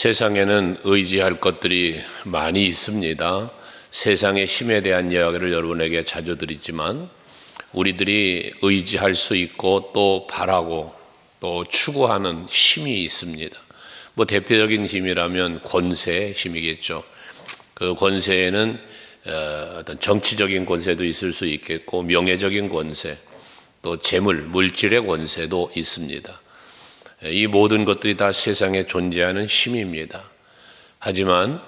세상에는 의지할 것들이 많이 있습니다. 세상의 힘에 대한 이야기를 여러분에게 자주 드리지만 우리들이 의지할 수 있고 또 바라고 또 추구하는 힘이 있습니다. 대표적인 힘이라면 권세의 힘이겠죠. 그 권세에는 어떤 정치적인 권세도 있을 수 있겠고 명예적인 권세, 또 재물, 물질의 권세도 있습니다. 이 모든 것들이 다 세상에 존재하는 힘입니다. 하지만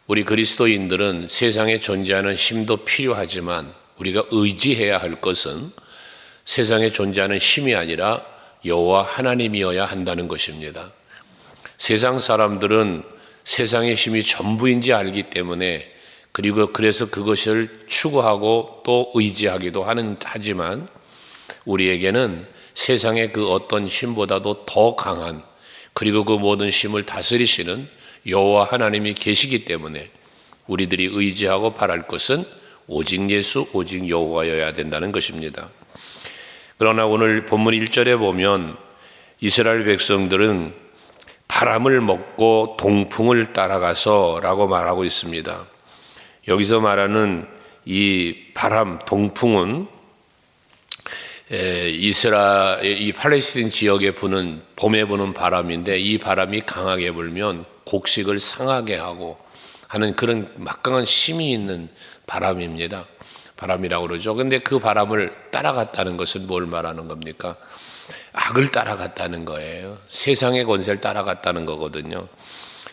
우리 그리스도인들은 세상에 존재하는 힘도 필요하지만 우리가 의지해야 할 것은 세상에 존재하는 힘이 아니라 여호와 하나님이어야 한다는 것입니다. 세상 사람들은 세상의 힘이 전부인지 알기 때문에 그래서 그것을 추구하고 또 의지하기도 하지만 우리에게는 세상의 그 어떤 힘보다도 더 강한, 그리고 그 모든 힘을 다스리시는 여호와 하나님이 계시기 때문에 우리들이 의지하고 바랄 것은 오직 예수, 오직 여호와여야 된다는 것입니다. 그러나 오늘 본문 1절에 보면 이스라엘 백성들은 바람을 먹고 동풍을 따라가서 라고 말하고 있습니다. 여기서 말하는 이 바람, 동풍은 이 팔레스틴 지역에 부는 봄에 부는 바람인데, 이 바람이 강하게 불면 곡식을 상하게 하고 하는 그런 막강한 힘이 있는 바람입니다. 바람이라고 그러죠. 근데 그 바람을 따라갔다는 것은 뭘 말하는 겁니까? 악을 따라갔다는 거예요. 세상의 권세를 따라갔다는 거거든요.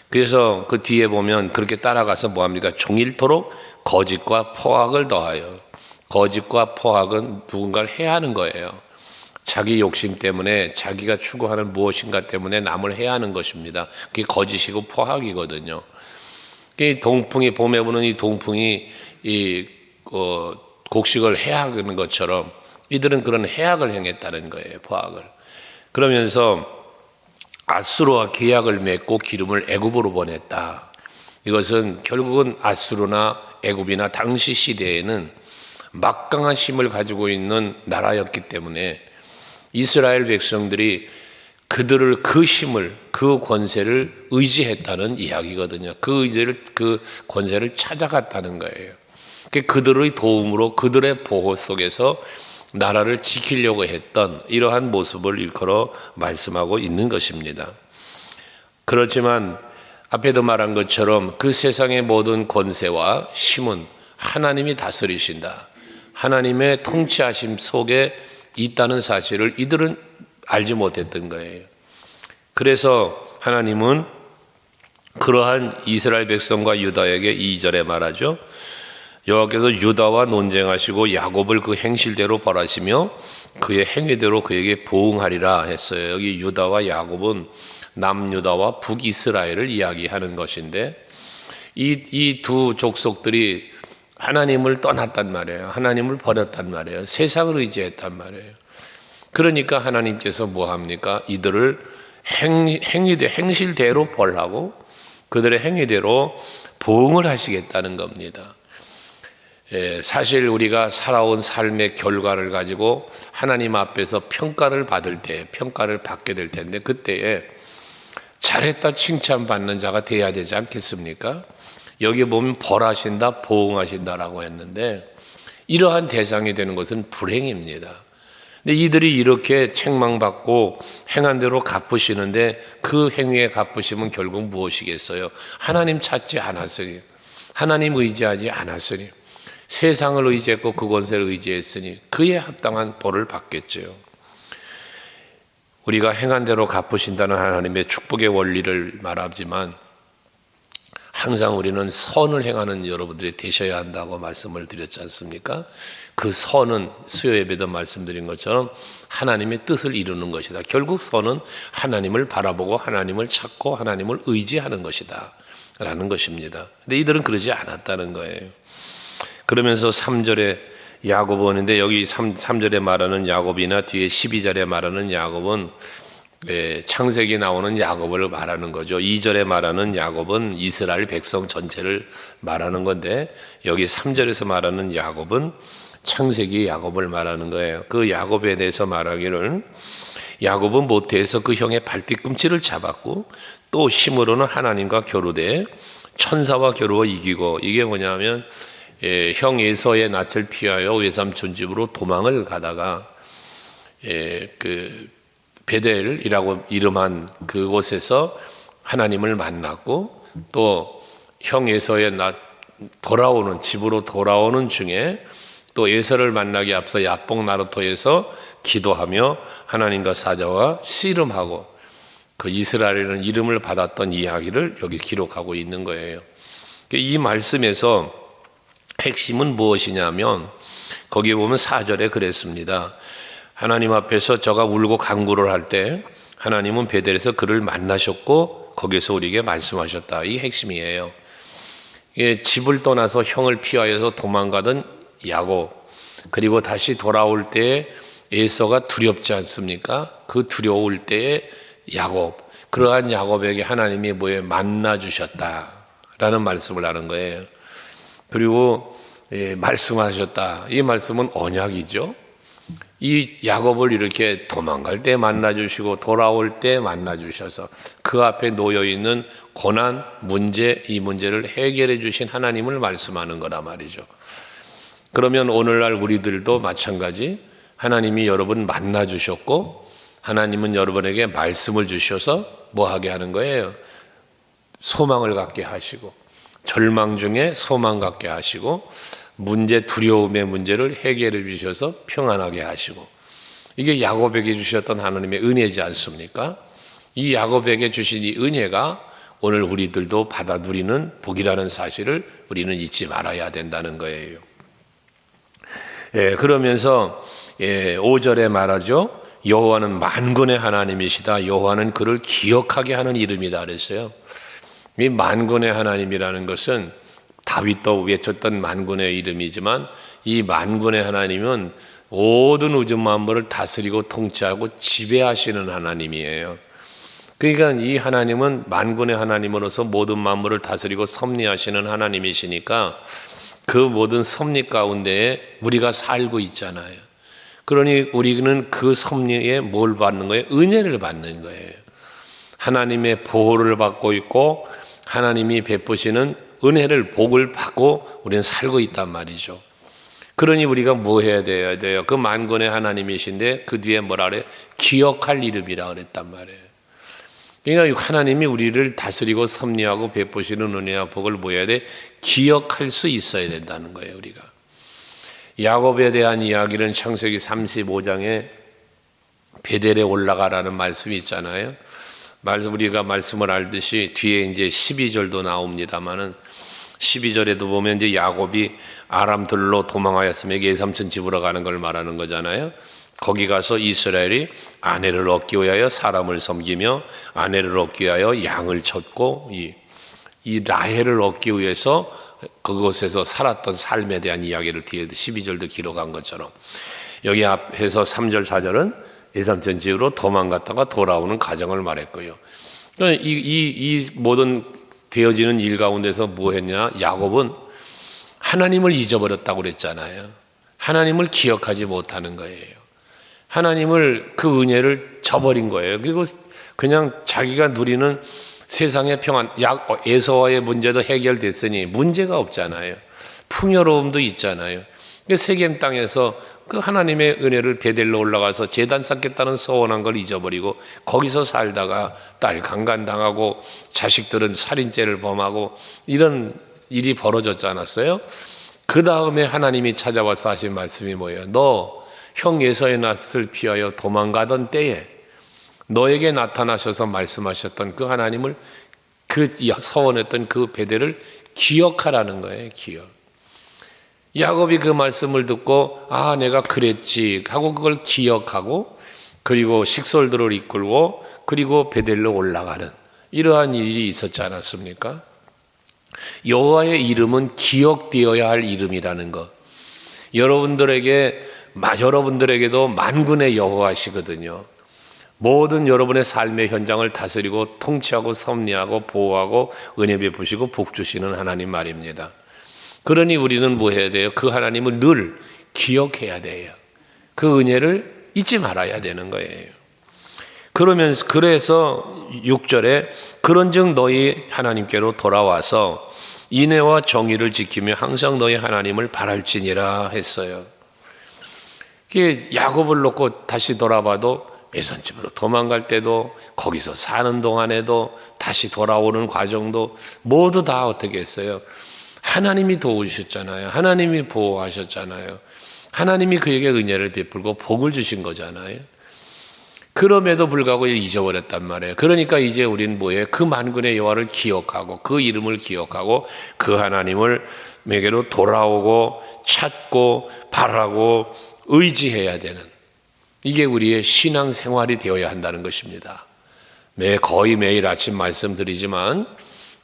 그래서 그 뒤에 보면 그렇게 따라가서 뭐합니까? 종일토록 거짓과 포악을 더하여. 거짓과 포악은 누군가를 해하는 거예요. 자기 욕심 때문에, 자기가 추구하는 무엇인가 때문에 남을 해하는 것입니다. 그게 거짓이고 포악이거든요. 동풍이, 봄에 부는 이 동풍이 곡식을 해하는 것처럼 이들은 그런 해악을 행했다는 거예요. 포악을. 그러면서 아수르와 계약을 맺고 기름을 애굽으로 보냈다. 이것은 결국은 아수르나 애굽이나 당시 시대에는 막강한 힘을 가지고 있는 나라였기 때문에 이스라엘 백성들이 그 힘을, 그 권세를 의지했다는 이야기거든요. 그 권세를 찾아갔다는 거예요. 그들의 도움으로, 그들의 보호 속에서 나라를 지키려고 했던 이러한 모습을 일컬어 말씀하고 있는 것입니다. 그렇지만 앞에도 말한 것처럼 그 세상의 모든 권세와 힘은 하나님이 다스리신다, 하나님의 통치하심 속에 있다는 사실을 이들은 알지 못했던 거예요. 그래서 하나님은 그러한 이스라엘 백성과 유다에게 2절에 말하죠. 여호와께서 유다와 논쟁하시고 야곱을 그 행실대로 벌하시며 그의 행위대로 그에게 보응하리라 했어요. 여기 유다와 야곱은 남유다와 북이스라엘을 이야기하는 것인데, 이 두 족속들이 하나님을 떠났단 말이에요. 하나님을 버렸단 말이에요. 세상을 의지했단 말이에요. 그러니까 하나님께서 뭐 합니까? 이들을 행실대로 벌하고 그들의 행위대로 보응을 하시겠다는 겁니다. 사실 우리가 살아온 삶의 결과를 가지고 하나님 앞에서 평가를 받게 될 텐데, 그때에 잘했다 칭찬받는 자가 돼야 되지 않겠습니까? 여기 보면 벌하신다, 보응하신다라고 했는데 이러한 대상이 되는 것은 불행입니다. 근데 이들이 이렇게 책망받고 행한 대로 갚으시는데 그 행위의 갚으심은 결국 무엇이겠어요? 하나님 찾지 않았으니, 하나님 의지하지 않았으니, 세상을 의지했고 그 권세를 의지했으니 그에 합당한 벌을 받겠죠. 우리가 행한 대로 갚으신다는 하나님의 축복의 원리를 말하지만 항상 우리는 선을 행하는 여러분들이 되셔야 한다고 말씀을 드렸지 않습니까? 그 선은 수요 예배도 말씀드린 것처럼 하나님의 뜻을 이루는 것이다. 결국 선은 하나님을 바라보고 하나님을 찾고 하나님을 의지하는 것이다 라는 것입니다. 근데 이들은 그러지 않았다는 거예요. 그러면서 3절에 야곱은, 여기 3절에 말하는 야곱이나 뒤에 12절에 말하는 야곱은 창세기 나오는 야곱을 말하는 거죠. 2절에 말하는 야곱은 이스라엘 백성 전체를 말하는 건데, 여기 3절에서 말하는 야곱은 창세기 야곱을 말하는 거예요. 그 야곱에 대해서 말하기를 야곱은 모태에서 그 형의 발뒤꿈치를 잡았고 또 힘으로는 하나님과 겨루되 천사와 겨루어 이기고, 이게 뭐냐면 형 에서의 낯을 피하여 외삼촌 집으로 도망을 가다가 그 베델이라고 이름한 그곳에서 하나님을 만났고, 또 형 에서의 돌아오는 집으로 돌아오는 중에 또 에서를 만나기 앞서 야복 나루토에서 기도하며 하나님과 사자와 씨름하고 그 이스라엘이라는 이름을 받았던 이야기를 여기 기록하고 있는 거예요. 이 말씀에서 핵심은 무엇이냐면 거기에 보면 4절에 그랬습니다. 하나님 앞에서 저가 울고 간구를 할 때 하나님은 베델에서 그를 만나셨고 거기서 우리에게 말씀하셨다. 이 핵심이에요. 집을 떠나서 형을 피하여서 도망가던 야곱, 그리고 다시 돌아올 때 에서가 두렵지 않습니까? 그 두려울 때에 야곱, 그러한 야곱에게 하나님이 만나 주셨다라는 말씀을 하는 거예요. 그리고 말씀하셨다. 이 말씀은 언약이죠. 이 야곱을 이렇게 도망갈 때 만나 주시고 돌아올 때 만나 주셔서 그 앞에 놓여 있는 고난, 문제, 이 문제를 해결해 주신 하나님을 말씀하는 거란 말이죠. 그러면 오늘날 우리들도 마찬가지, 하나님이 여러분 만나 주셨고 하나님은 여러분에게 말씀을 주셔서 뭐 하게 하는 거예요? 소망을 갖게 하시고, 절망 중에 소망 갖게 하시고, 문제, 두려움의 문제를 해결해 주셔서 평안하게 하시고, 이게 야곱에게 주셨던 하나님의 은혜지 않습니까? 이 야곱에게 주신 이 은혜가 오늘 우리들도 받아 누리는 복이라는 사실을 우리는 잊지 말아야 된다는 거예요. 그러면서 5절에 말하죠. 여호와는 만군의 하나님이시다. 여호와는 그를 기억하게 하는 이름이다 그랬어요. 이 만군의 하나님이라는 것은 다윗도 외쳤던 만군의 이름이지만, 이 만군의 하나님은 모든 우주 만물을 다스리고 통치하고 지배하시는 하나님이에요. 그러니까 이 하나님은 만군의 하나님으로서 모든 만물을 다스리고 섭리하시는 하나님이시니까 그 모든 섭리 가운데에 우리가 살고 있잖아요. 그러니 우리는 그 섭리에 뭘 받는 거예요? 은혜를 받는 거예요. 하나님의 보호를 받고 있고 하나님이 베푸시는 은혜를, 복을 받고 우리는 살고 있단 말이죠. 그러니 우리가 뭐 해야 돼요? 그 만군의 하나님이신데 그 뒤에 뭐라 그래? 기억할 이름이라 그랬단 말이에요. 그러니까 하나님이 우리를 다스리고 섭리하고 베푸시는 은혜와 복을 뭐 해야 돼? 기억할 수 있어야 된다는 거예요, 우리가. 야곱에 대한 이야기는 창세기 35장에 베델에 올라가라는 말씀이 있잖아요. 우리가 말씀을 알듯이 뒤에 이제 12절도 나옵니다만은 12절에도 보면 이제 야곱이 아람들로 도망하였으며 예삼촌 집으로 가는 걸 말하는 거잖아요. 거기 가서 이스라엘이 아내를 얻기 위하여 사람을 섬기며 아내를 얻기 위하여 양을 쳤고, 이 라헬을 얻기 위해서 그곳에서 살았던 삶에 대한 이야기를 뒤에 12절도 기록한 것처럼 여기 앞에서 3절 4절은 예삼촌 집으로 도망갔다가 돌아오는 과정을 말했고요. 이 모든 되어지는 일 가운데서 뭐 했냐? 야곱은 하나님을 잊어버렸다고 그랬잖아요. 하나님을 기억하지 못하는 거예요. 하나님을, 그 은혜를 저버린 거예요. 그리고 그냥 자기가 누리는 세상의 평안, 에서와의 문제도 해결됐으니 문제가 없잖아요. 풍요로움도 있잖아요. 세겜 땅에서 그 하나님의 은혜를 베델로 올라가서 제단 쌓겠다는 서원한 걸 잊어버리고 거기서 살다가 딸 강간당하고 자식들은 살인죄를 범하고 이런 일이 벌어졌지 않았어요? 그 다음에 하나님이 찾아와서 하신 말씀이 뭐예요? 너 형 에서의 낯을 피하여 도망가던 때에 너에게 나타나셔서 말씀하셨던 그 하나님을, 그 서원했던 그 베델을 기억하라는 거예요. 기억. 야곱이 그 말씀을 듣고 내가 그랬지 하고 그걸 기억하고, 그리고 식솔들을 이끌고 그리고 베델로 올라가는 이러한 일이 있었지 않았습니까? 여호와의 이름은 기억되어야 할 이름이라는 것. 여러분들에게도 만군의 여호와시거든요. 모든 여러분의 삶의 현장을 다스리고 통치하고 섭리하고 보호하고 은혜 베푸시고 복 주시는 하나님 말입니다. 그러니 우리는 뭐 해야 돼요? 그 하나님을 늘 기억해야 돼요. 그 은혜를 잊지 말아야 되는 거예요. 그래서 6절에 그런즉 너희 하나님께로 돌아와서 인애와 정의를 지키며 항상 너희 하나님을 바랄지니라 했어요. 야곱을 놓고 다시 돌아봐도 외손집으로 도망갈 때도 거기서 사는 동안에도 다시 돌아오는 과정도 모두 다 어떻게 했어요? 하나님이 도우셨잖아요. 하나님이 보호하셨잖아요. 하나님이 그에게 은혜를 베풀고 복을 주신 거잖아요. 그럼에도 불구하고 잊어버렸단 말이에요. 그러니까 이제 우리는 뭐예요? 그 만군의 여호와를 기억하고 그 이름을 기억하고 그 하나님을 에게로 돌아오고 찾고 바라고 의지해야 되는, 이게 우리의 신앙 생활이 되어야 한다는 것입니다. 거의 매일 아침 말씀드리지만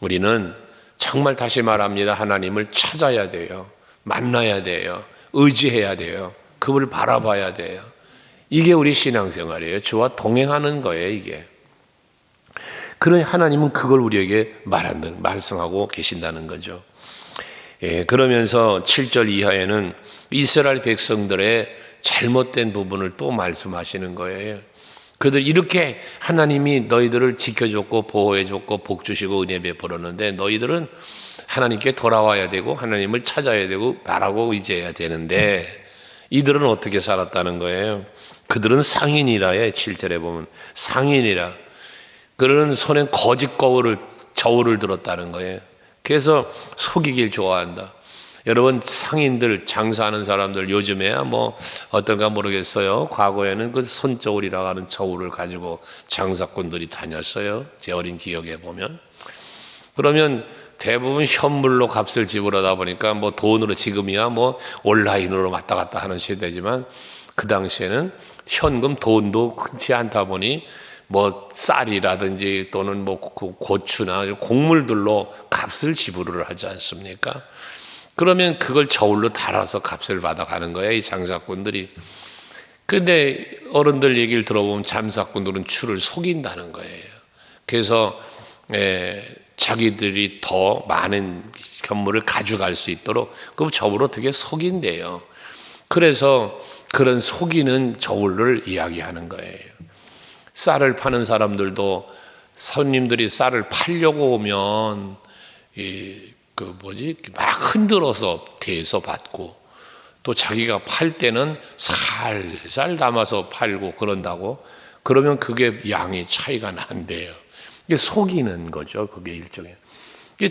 우리는 정말 다시 말합니다. 하나님을 찾아야 돼요. 만나야 돼요. 의지해야 돼요. 그분을 바라봐야 돼요. 이게 우리 신앙생활이에요. 주와 동행하는 거예요, 이게. 그러니 하나님은 그걸 우리에게 말씀하고 계신다는 거죠. 그러면서 7절 이하에는 이스라엘 백성들의 잘못된 부분을 또 말씀하시는 거예요. 그들 이렇게 하나님이 너희들을 지켜줬고 보호해줬고 복 주시고 은혜 베풀었는데 너희들은 하나님께 돌아와야 되고 하나님을 찾아야 되고 바라고 의지해야 되는데 이들은 어떻게 살았다는 거예요? 그들은 상인이라에 7절에 보면 상인이라, 그들은 손에 거짓 저울을 들었다는 거예요. 그래서 속이길 좋아한다. 여러분, 상인들, 장사하는 사람들 요즘에야 뭐 어떤가 모르겠어요. 과거에는 그 손저울이라고 하는 저울을 가지고 장사꾼들이 다녔어요. 제 어린 기억에 보면. 그러면 대부분 현물로 값을 지불하다 보니까 뭐 돈으로, 지금이야 뭐 온라인으로 왔다 갔다 하는 시대지만 그 당시에는 현금 돈도 흔치 않다 보니 뭐 쌀이라든지 또는 뭐 고추나 곡물들로 값을 지불을 하지 않습니까? 그러면 그걸 저울로 달아서 값을 받아가는 거예요, 이 장사꾼들이. 근데 어른들 얘기를 들어보면 장사꾼들은 주를 속인다는 거예요. 그래서 자기들이 더 많은 현물을 가져갈 수 있도록 그 저울을 어떻게 속인대요. 그래서 그런 속이는 저울을 이야기하는 거예요. 쌀을 파는 사람들도 손님들이 쌀을 팔려고 오면 막 흔들어서 대서 받고, 또 자기가 팔 때는 살살 담아서 팔고 그런다고. 그러면 그게 양이 차이가 난대요. 이게 속이는 거죠. 그게 일종의.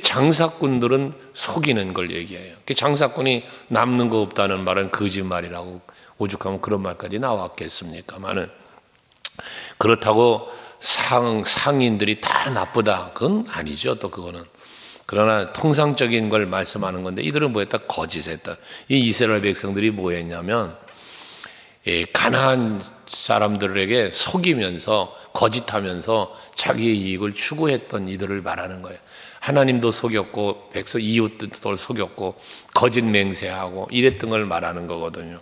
장사꾼들은 속이는 걸 얘기해요. 장사꾼이 남는 거 없다는 말은 거짓말이라고, 오죽하면 그런 말까지 나왔겠습니까만은. 그렇다고 상인들이 다 나쁘다, 그건 아니죠. 또 그거는. 그러나 통상적인 걸 말씀하는 건데 이들은 뭐했다? 거짓했다. 이 이스라엘 백성들이 뭐했냐면 가나안 사람들에게 속이면서 거짓하면서 자기의 이익을 추구했던 이들을 말하는 거예요. 하나님도 속였고 백성 이웃들도 속였고 거짓 맹세하고 이랬던 걸 말하는 거거든요.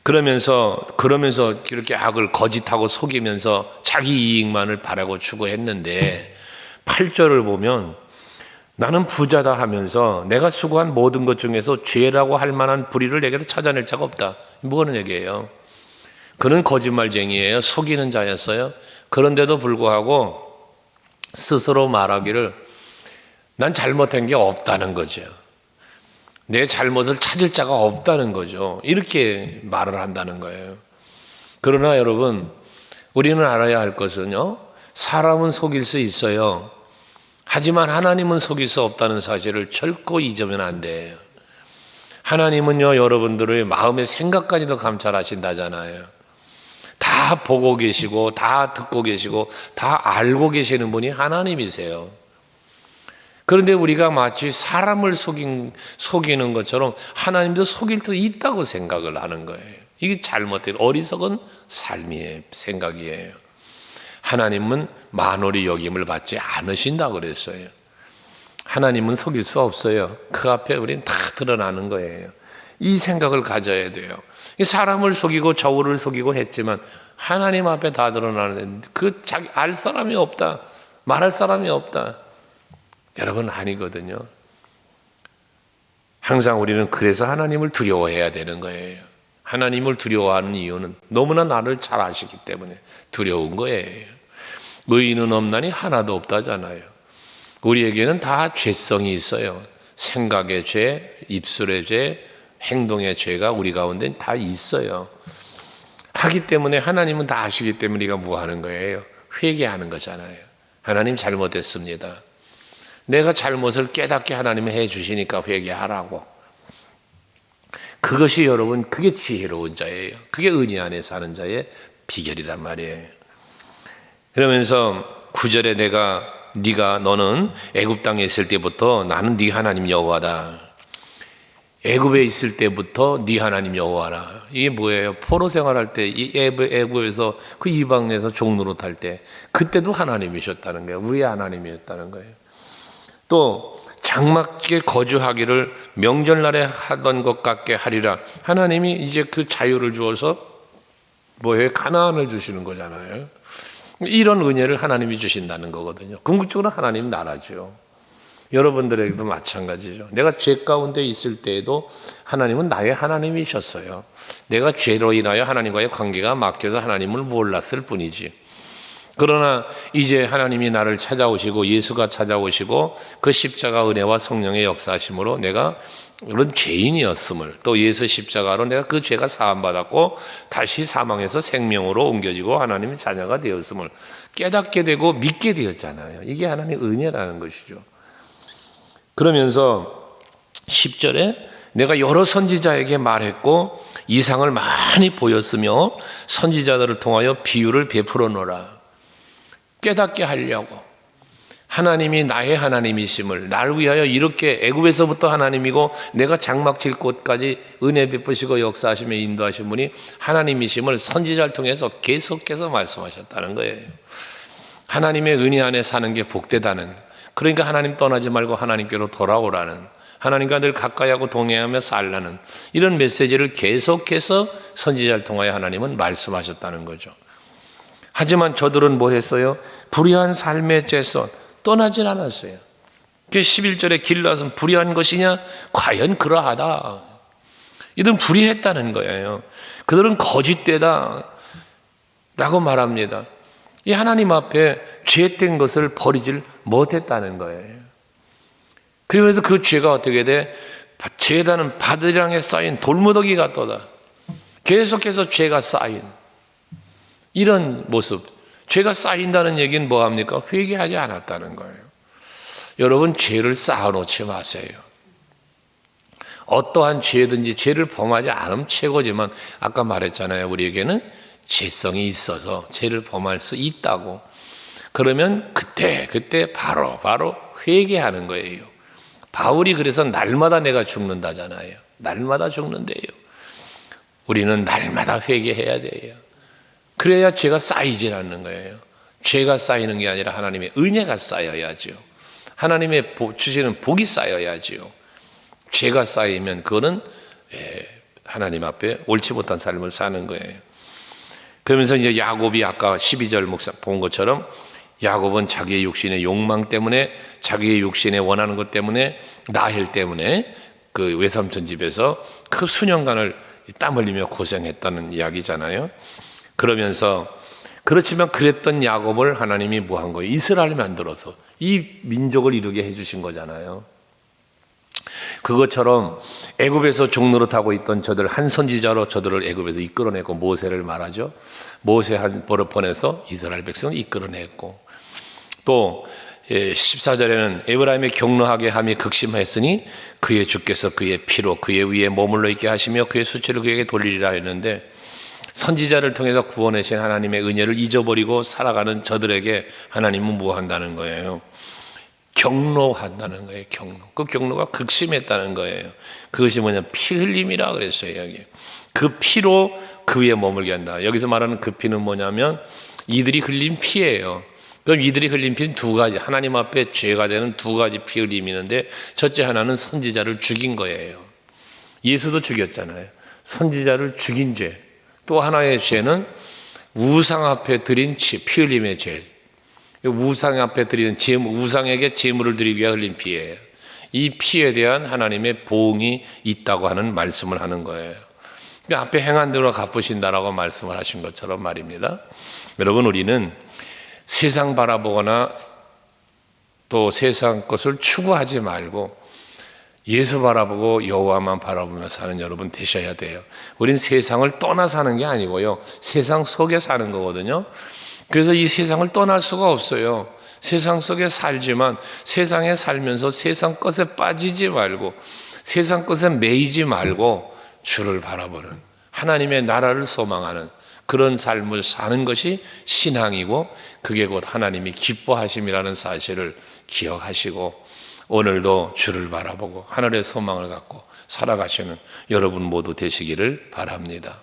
그러면서 이렇게 악을 거짓하고 속이면서 자기 이익만을 바라고 추구했는데 8절을 보면 나는 부자다 하면서 내가 수고한 모든 것 중에서 죄라고 할 만한 불의를 내게서 찾아낼 자가 없다. 뭐하는 얘기예요? 그는 거짓말쟁이에요. 속이는 자였어요. 그런데도 불구하고 스스로 말하기를 난 잘못한 게 없다는 거죠. 내 잘못을 찾을 자가 없다는 거죠. 이렇게 말을 한다는 거예요. 그러나 여러분, 우리는 알아야 할 것은요, 사람은 속일 수 있어요. 하지만 하나님은 속일 수 없다는 사실을 결코 잊으면 안 돼요. 하나님은요, 여러분들의 마음의 생각까지도 감찰하신다잖아요. 다 보고 계시고 다 듣고 계시고 다 알고 계시는 분이 하나님이세요. 그런데 우리가 마치 사람을 속이는 것처럼 하나님도 속일 수 있다고 생각을 하는 거예요. 이게 잘못된 어리석은 삶의 생각이에요. 하나님은 만홀히 여김을 받지 않으신다고 그랬어요. 하나님은 속일 수 없어요. 그 앞에 우리는 다 드러나는 거예요. 이 생각을 가져야 돼요. 사람을 속이고 저울을 속이고 했지만 하나님 앞에 다 드러나는데 자기 알 사람이 없다, 말할 사람이 없다. 여러분, 아니거든요. 항상 우리는 그래서 하나님을 두려워해야 되는 거예요. 하나님을 두려워하는 이유는 너무나 나를 잘 아시기 때문에 두려운 거예요. 의인은 없나니 하나도 없다잖아요. 우리에게는 다 죄성이 있어요. 생각의 죄, 입술의 죄, 행동의 죄가 우리 가운데 다 있어요. 하기 때문에 하나님은 다 아시기 때문에 우리가 뭐 하는 거예요? 회개하는 거잖아요. 하나님 잘못했습니다. 내가 잘못을 깨닫게 하나님이 해 주시니까 회개하라고. 그것이 여러분, 그게 지혜로운 자예요. 그게 은혜 안에 사는 자의 비결이란 말이에요. 그러면서 9절에 네가 너는 애굽 땅에 있을 때부터 나는 네 하나님 여호와다. 애굽에 있을 때부터 네 하나님 여호와라. 이게 뭐예요? 포로 생활할 때 이 애굽에서 그 이방에서 종노릇할 때 그때도 하나님이셨다는 거예요. 우리의 하나님이었다는 거예요. 또 장막에 거주하기를 명절날에 하던 것 같게 하리라. 하나님이 이제 그 자유를 주어서 뭐예요? 가나안을 주시는 거잖아요. 이런 은혜를 하나님이 주신다는 거거든요. 궁극적으로 하나님 나라죠. 여러분들에게도 마찬가지죠. 내가 죄 가운데 있을 때에도 하나님은 나의 하나님이셨어요. 내가 죄로 인하여 하나님과의 관계가 막혀서 하나님을 몰랐을 뿐이지. 그러나 이제 하나님이 나를 찾아오시고 예수가 찾아오시고 그 십자가 은혜와 성령의 역사하심으로 내가 그런 죄인이었음을, 또 예수 십자가로 내가 그 죄가 사함받았고 다시 사망에서 생명으로 옮겨지고 하나님의 자녀가 되었음을 깨닫게 되고 믿게 되었잖아요. 이게 하나님의 은혜라는 것이죠. 그러면서 10절에 내가 여러 선지자에게 말했고 이상을 많이 보였으며 선지자들을 통하여 비유를 베풀어 놓으라. 깨닫게 하려고. 하나님이 나의 하나님이심을, 나를 위하여 이렇게 애굽에서부터 하나님이고 내가 장막 칠 곳까지 은혜 베푸시고 역사하시며 인도하신 분이 하나님이심을 선지자를 통해서 계속해서 말씀하셨다는 거예요. 하나님의 은혜 안에 사는 게 복되다는, 그러니까 하나님 떠나지 말고 하나님께로 돌아오라는, 하나님과 늘 가까이하고 동행하며 살라는 이런 메시지를 계속해서 선지자를 통하여 하나님은 말씀하셨다는 거죠. 하지만 저들은 뭐 했어요? 불의한 삶의 죄선 떠나질 않았어요. 그 11절에 길라은 불의한 것이냐? 과연 그러하다. 이들은 불의했다는 거예요. 그들은 거짓되다 라고 말합니다. 이 하나님 앞에 죄된 것을 버리질 못했다는 거예요. 그러면서 그 죄가 어떻게 돼? 죄다는 바들량에 쌓인 돌무더기 같도다. 계속해서 죄가 쌓인 이런 모습. 죄가 쌓인다는 얘기는 뭐합니까? 회개하지 않았다는 거예요. 여러분, 죄를 쌓아놓지 마세요. 어떠한 죄든지 죄를 범하지 않으면 최고지만 아까 말했잖아요. 우리에게는 죄성이 있어서 죄를 범할 수 있다고. 그러면 그때 바로 회개하는 거예요. 바울이 그래서 날마다 내가 죽는다잖아요. 날마다 죽는데요. 우리는 날마다 회개해야 돼요. 그래야 죄가 쌓이질 않는 거예요. 죄가 쌓이는 게 아니라 하나님의 은혜가 쌓여야죠. 하나님의 주시는 복이 쌓여야죠. 죄가 쌓이면 그거는 하나님 앞에 옳지 못한 삶을 사는 거예요. 그러면서 이제 야곱이 아까 12절 목사 본 것처럼 야곱은 자기의 육신의 욕망 때문에, 자기의 육신에 원하는 것 때문에, 라헬 때문에 그 외삼촌 집에서 그 수년간을 땀 흘리며 고생했다는 이야기잖아요. 그러면서 그렇지만 그랬던 야곱을 하나님이 뭐 한 거예요? 이스라엘 만들어서 이 민족을 이루게 해주신 거잖아요. 그것처럼 애굽에서 종노릇하고 있던 저들 한 선지자로 저들을 애굽에서 이끌어내고 모세를 말하죠. 모세 한 벌을 보내서 이스라엘 백성을 이끌어냈고, 또 14절에는 에브라임의 경노하게 함이 극심하였으니 그의 주께서 그의 피로 그의 위에 머물러 있게 하시며 그의 수치를 그에게 돌리리라 했는데, 선지자를 통해서 구원하신 하나님의 은혜를 잊어버리고 살아가는 저들에게 하나님은 뭐 한다는 거예요? 경노한다는 거예요. 그 경노가 극심했다는 거예요. 그것이 뭐냐? 피 흘림이라 그랬어요. 여기 그 피로 그 위에 머물게 한다. 여기서 말하는 그 피는 뭐냐면 이들이 흘린 피예요. 그럼 이들이 흘린 피는 두 가지, 하나님 앞에 죄가 되는 두 가지 피 흘림이 있는데, 첫째 하나는 선지자를 죽인 거예요. 예수도 죽였잖아요. 선지자를 죽인 죄. 또 하나의 죄는 우상 앞에 드린 피 흘림의 죄. 우상 앞에 드리는 우상에게 제물을 드리기 위해 흘린 피예요. 이 피에 대한 하나님의 보응이 있다고 하는 말씀을 하는 거예요. 앞에 행한 대로 갚으신다라고 말씀을 하신 것처럼 말입니다. 여러분, 우리는 세상 바라보거나 또 세상 것을 추구하지 말고 예수 바라보고 여호와만 바라보며 사는 여러분 되셔야 돼요. 우린 세상을 떠나 사는 게 아니고요, 세상 속에 사는 거거든요. 그래서 이 세상을 떠날 수가 없어요. 세상 속에 살지만 세상에 살면서 세상 것에 빠지지 말고 세상 것에 매이지 말고 주를 바라보는, 하나님의 나라를 소망하는 그런 삶을 사는 것이 신앙이고, 그게 곧 하나님이 기뻐하심이라는 사실을 기억하시고 오늘도 주를 바라보고 하늘의 소망을 갖고 살아가시는 여러분 모두 되시기를 바랍니다.